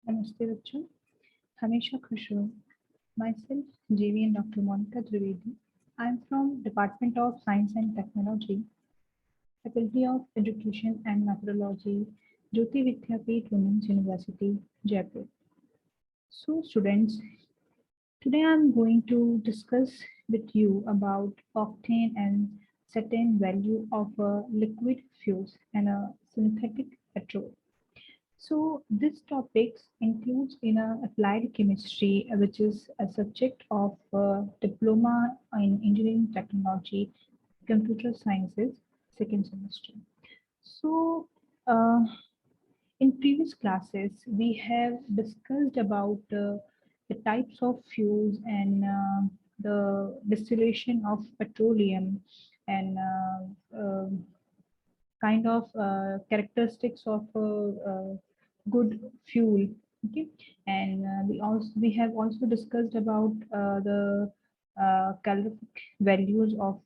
नमस्ते बच्चों, हमेशा खुश रहो। Myself, JV and Dr. Monica Trivedi. I am from Department of Science and Technology, Faculty of Education and Methodology, Jyoti Vidyapeeth Women's University, Jaipur. So, students, today I am going to discuss with you about octane and cetane value of a liquid fuels and a synthetic petrol. So this topic includes in applied chemistry, which is a subject of diploma in engineering technology, computer sciences, second semester. So uh, in previous classes, we have discussed about the types of fuels and the distillation of petroleum and kind of characteristics of good fuel. Okay, and we have also discussed about the calorific values of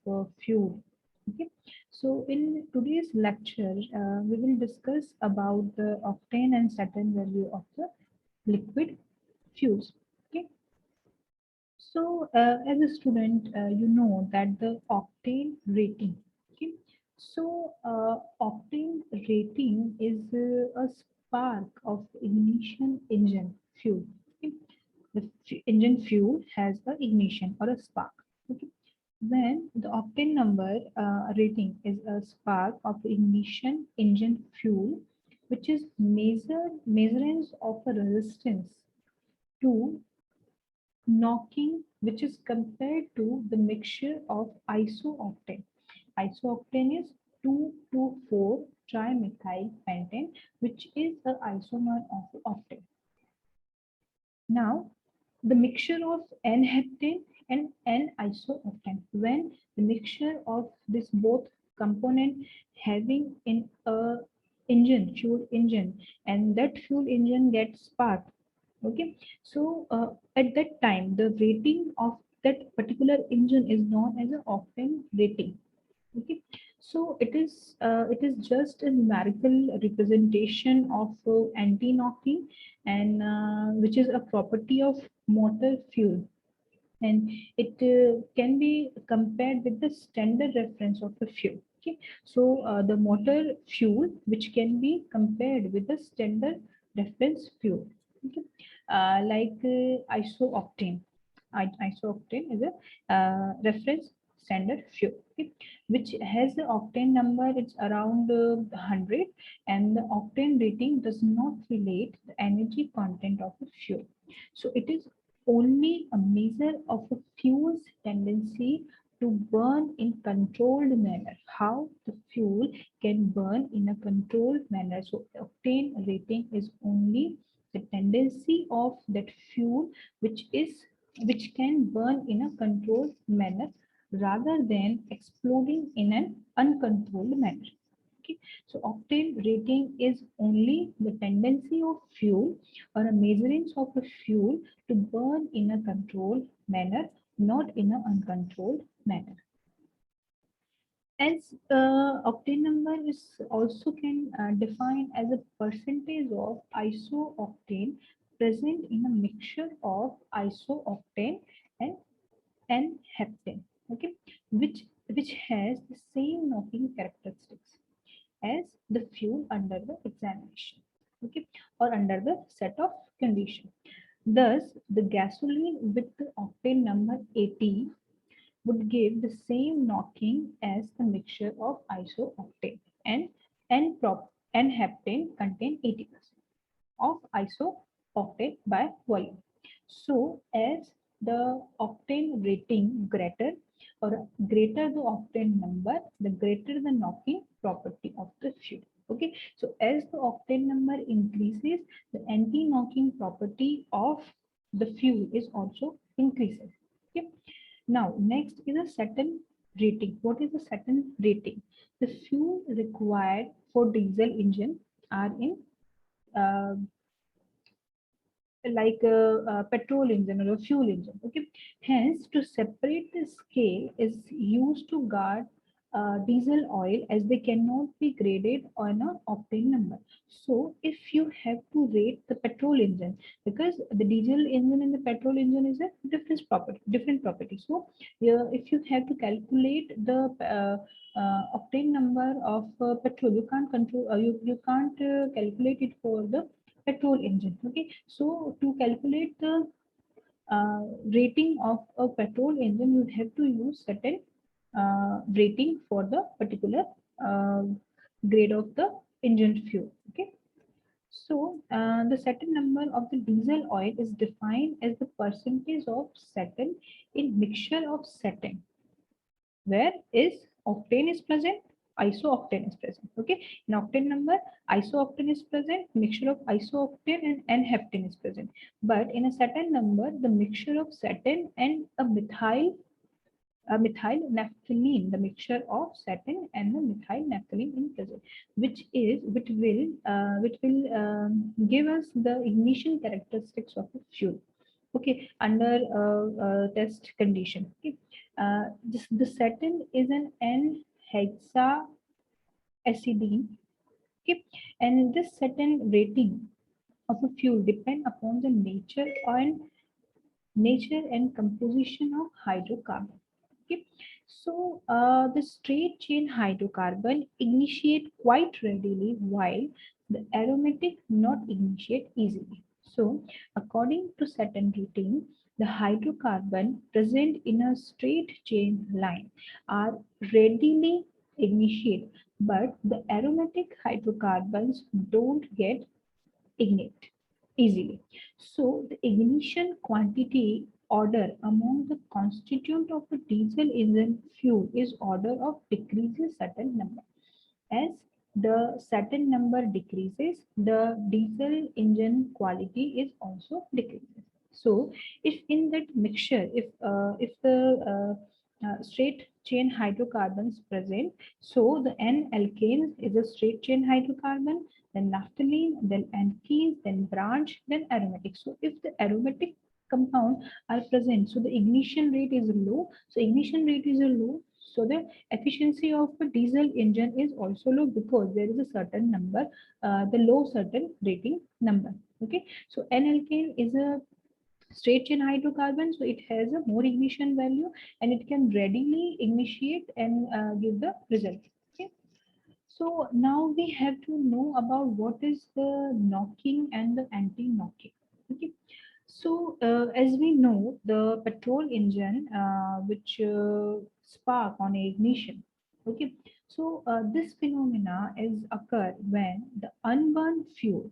fuel. Okay, so in today's lecture we will discuss about the octane and cetane value of the liquid fuels. Okay, so as a student you know that the octane rating. Okay, so octane rating is a spark of ignition engine fuel. Okay, the engine fuel has a ignition or a spark. Okay, when the octane number rating is a spark of ignition engine fuel, which is measurements of a resistance to knocking, which is compared to the mixture of isooctane. Isooctane is 2,2,4 trimethyl pentane, which is the isomer of octane. Now, the mixture of N-heptane and N-isooctane, when the mixture of this both component having in a engine, fuel engine, and that fuel engine gets sparked. Okay, so at that time, the rating of that particular engine is known as an octane rating. Okay, so it is just a numerical representation of anti-knocking and which is a property of motor fuel, and it can be compared with the standard reference of the fuel. Okay, so the motor fuel which can be compared with the standard reference fuel. Okay, like isooctane. Isooctane is a reference standard fuel, okay, which has the octane number. It's around 100, and the octane rating does not relate the energy content of the fuel. So it is only a measure of a fuel's tendency to burn in controlled manner. How the fuel can burn in a controlled manner. So octane rating is only the tendency of that fuel which can burn in a controlled manner rather than exploding in an uncontrolled manner. Okay, so octane rating is only the tendency of fuel or a measurements of a fuel to burn in a controlled manner, not in an uncontrolled manner. As octane number is also can define as a percentage of isooctane present in a mixture of isooctane and N-heptane, okay, which has the same knocking characteristics as the fuel under the examination, okay, or under the set of condition. Thus, the gasoline with the octane number 80 would give the same knocking as the mixture of isooctane, and N-heptane contain 80% of isooctane by volume. So as the octane rating greater the octane number, the greater the knocking property of the fuel. Okay, so as the octane number increases, the anti-knocking property of the fuel is also increases. Okay, now next is a cetane rating. What is the cetane rating? The fuel required for diesel engine are in uh, like a petrol engine or a fuel engine. Okay, hence to separate the scale is used to guard diesel oil as they cannot be graded on a octane number. So if you have to rate the petrol engine, because the diesel engine and the petrol engine is a different property. So yeah, if you have to calculate the octane number of petrol, you can't control, you can't calculate it for the petrol engine. Okay, so to calculate the rating of a petrol engine, you have to use certain rating for the particular uh, grade of the engine fuel. Okay, so the certain number of the diesel oil is defined as the percentage of cetane in mixture of cetane, where is octane is present, isooctane is present. Okay, in octane number, isooctane is present, mixture of isooctane and heptane is present. But in a certain number, the mixture of cetane and a methyl naphthalene, the mixture of cetane and the methyl naphthalene in present, which will give us the ignition characteristics of a fuel. Okay, under test condition. Okay, the cetane is an N-hexaacetylene. Okay, and this cetane rating of a fuel depend upon the nature and composition of hydrocarbon. Okay. So the straight chain hydrocarbon initiate quite readily while the aromatic not initiate easily. So according to certain rating, the hydrocarbon present in a straight chain line are readily initiate, but the aromatic hydrocarbons don't get ignite easily. So the ignition quantity order among the constituent of a diesel engine fuel is order of decreases certain number. As the certain number decreases, the diesel engine quality is also decreases. So if in that mixture, if the straight chain hydrocarbons present, so the N-alkanes is a straight chain hydrocarbon, then naphthalene, then alkenes, then branch, then aromatic. So if the aromatic compound are present, so the ignition rate is low. So ignition rate is low. So the efficiency of a diesel engine is also low because there is a certain number, the low certain rating number. Okay, so N-alkane is a straight chain hydrocarbon, so it has a more ignition value and it can readily initiate and give the result. Okay, so now we have to know about what is the knocking and the anti-knocking. Okay, so as we know, the petrol engine which spark on ignition. Okay, so this phenomena is occur when the unburned fuel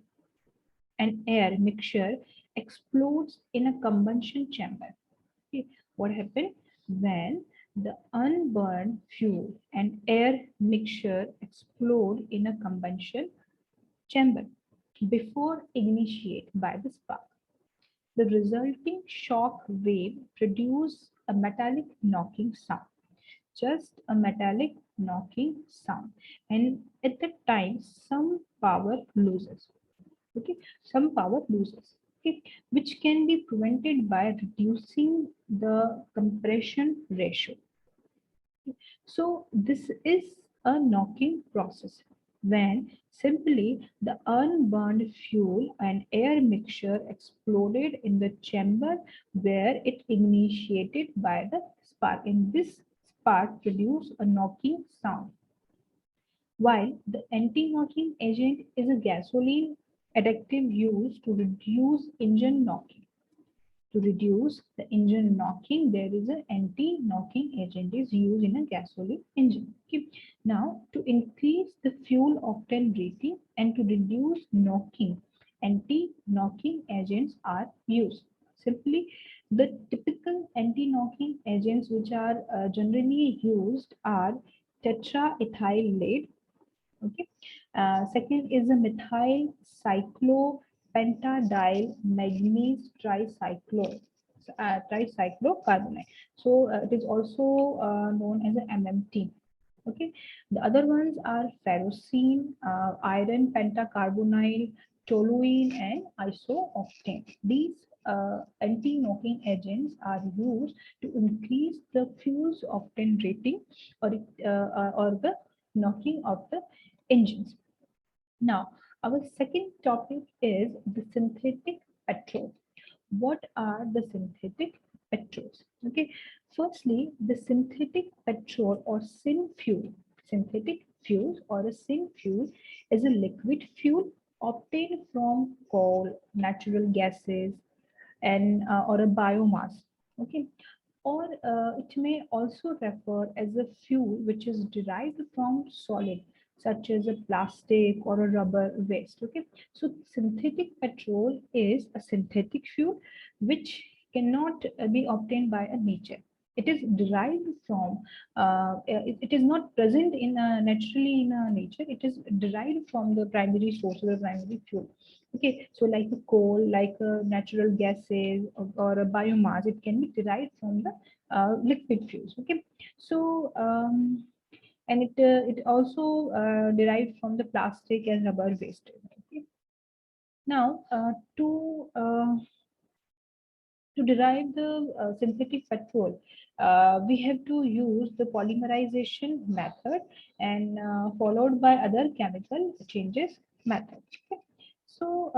and air mixture explodes in a combustion chamber. Okay, what happened when the unburned fuel and air mixture explode in a combustion chamber before initiate by the spark? The resulting shock wave produces a metallic knocking sound, just a metallic knocking sound, and at that time some power loses. Okay, some power loses. Okay, which can be prevented by reducing the compression ratio. So this is a knocking process when simply the unburned fuel and air mixture exploded in the chamber where it initiated by the spark, and this spark produced a knocking sound. While the anti-knocking agent is a gasoline additive used to reduce engine knocking. To reduce the engine knocking, there is an anti-knocking agent is used in a gasoline engine. Okay. Now, to increase the fuel octane rating and to reduce knocking, anti-knocking agents are used. Simply, the typical anti-knocking agents which are generally used are tetraethyl lead. Okay. Second is a methyl cyclopentadiol manganese tricyclocarbonate. So it is also known as a MMT. Okay. The other ones are ferrocene, iron pentacarbonyl, toluene, and isooctane. These anti-knocking agents are used to increase the fuel's octane rating or the knocking of the engines. Now, our second topic is the synthetic petrol. What are the synthetic petrols? Okay, firstly, the synthetic petrol or syn fuel, synthetic fuel or a syn fuel is a liquid fuel obtained from coal, natural gases, and or a biomass. Okay, or it may also refer as a fuel which is derived from solid such as a plastic or a rubber waste. Okay, so synthetic petrol is a synthetic fuel which cannot be obtained by a nature. It is derived from it is not present in naturally in nature. It is derived from the primary source or the primary fuel. Okay, so like the coal, like natural gases or a biomass, it can be derived from the liquid fuels. Okay, so and it also derived from the plastic and rubber waste. Okay, now to derive the synthetic petrol, we have to use the polymerization method and followed by other chemical changes method. Okay. So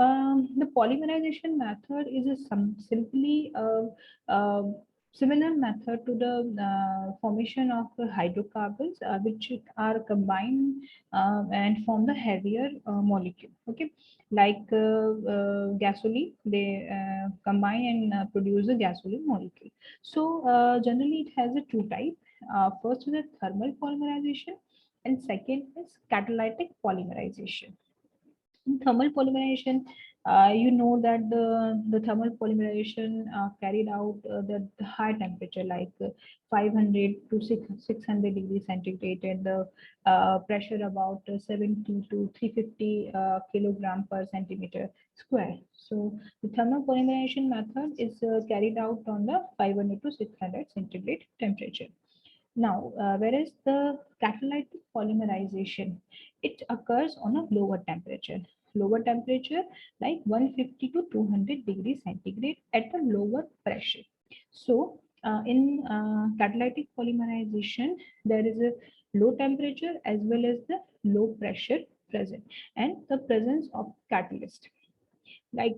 the polymerization method is simply a similar method to the formation of hydrocarbons which are combined and form the heavier molecule. Okay, like gasoline, they combine and produce a gasoline molecule. So generally it has a two type. First is a thermal polymerization and second is catalytic polymerization. In thermal polymerization, you know that the thermal polymerization carried out the high temperature like 500 to 600 degrees centigrade and the pressure about 70 to 350 kilogram per centimeter square. So the thermal polymerization method is carried out on the 500 to 600 centigrade temperature. Now, whereas the catalytic polymerization, it occurs on a lower temperature like 150 to 200 degrees centigrade at a lower pressure. So, in catalytic polymerization, there is a low temperature as well as the low pressure present, and the presence of catalyst like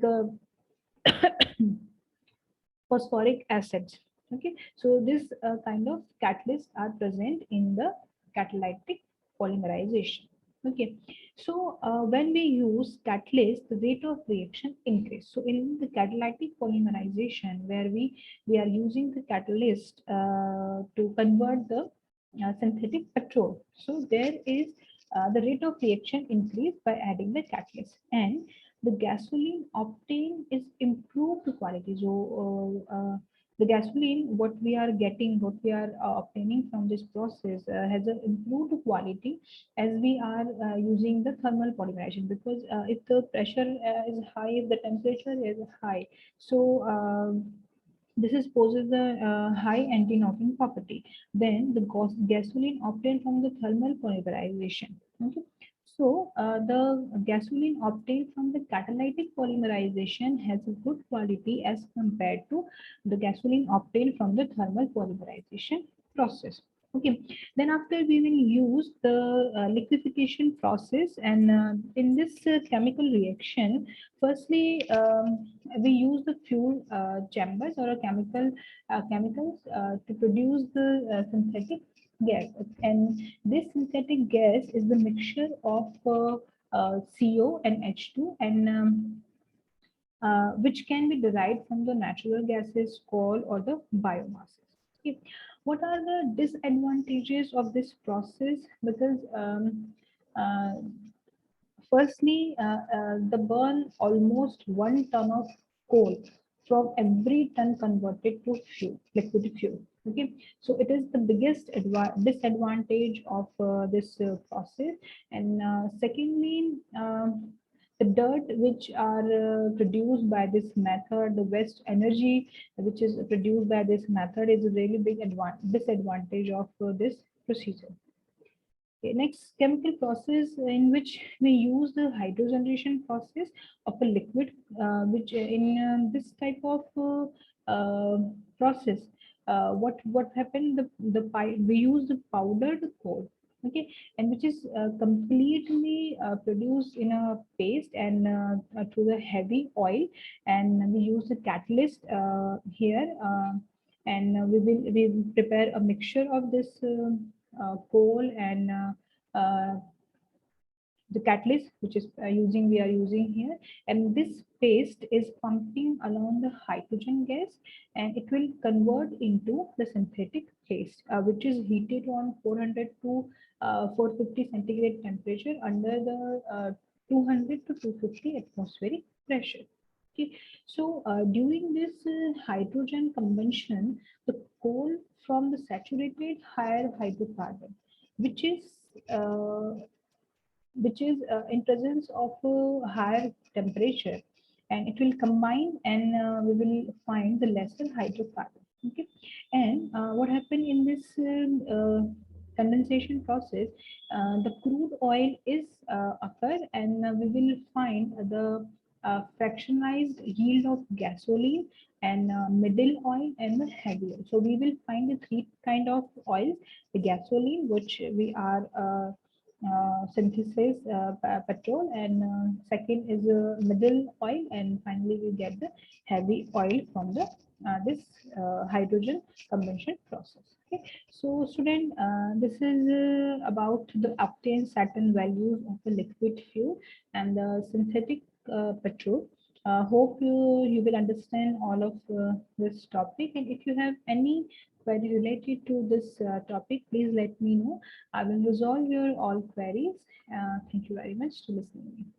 phosphoric acids. Okay, so this kind of catalysts are present in the catalytic polymerization. Okay, so when we use catalyst, the rate of reaction increase. So in the catalytic polymerization, where we are using the catalyst to convert the synthetic petrol, so there is the rate of reaction increase by adding the catalyst, and the gasoline obtained is improved quality. So the gasoline, what we are getting, what we are obtaining from this process has an improved quality as we are using the thermal polymerization, because if the pressure is high, if the temperature is high, so this is poses a high anti-knocking property. Then the gasoline obtained from the thermal polymerization. Okay. So the gasoline obtained from the catalytic polymerization has a good quality as compared to the gasoline obtained from the thermal polymerization process. Okay. Then after we will use the liquefaction process, and in this chemical reaction, firstly we use the fuel chambers or a chemicals to produce the synthetic gas, and this synthetic gas is the mixture of CO and H2, and which can be derived from the natural gases, coal, or the biomasses. Okay. What are the disadvantages of this process? Because uh, firstly, the burn almost 1 ton of coal from every ton converted to fuel, liquid fuel. Okay, so it is the biggest disadvantage of this process. And secondly, the dirt which are produced by this method, the waste energy which is produced by this method is a really big disadvantage of this procedure. Okay, next, chemical process in which we use the hydrogenation process of a liquid, which in this type of process, what happened? We use the powdered coal, okay, and which is completely produced in a paste and through the heavy oil, and we use the catalyst here, and we prepare a mixture of this coal and the catalyst which is we are using here, and this paste is pumping along the hydrogen gas, and it will convert into the synthetic paste, which is heated on 400 to 450 centigrade temperature under the 200 to 250 atmospheric pressure. Okay, so during this hydrogen combustion, the coal from the saturated higher hydrocarbon, which is uh, in presence of a higher temperature, and it will combine, and we will find the lesser hydrocarbon. Okay, and what happened in this condensation process, the crude oil is occur, and we will find the fractionalized yield of gasoline and middle oil and the heavy oil. So we will find the three kind of oils: the gasoline, which we are synthesis petrol, and second is middle oil, and finally we get the heavy oil from the this hydrogen combustion process. Okay, so student, this is about the octane Cetane values of the liquid fuel and the synthetic petrol. Hope you will understand all of this topic, and if you have any query related to this topic, please let me know. I will resolve your all queries. Thank you very much to listening.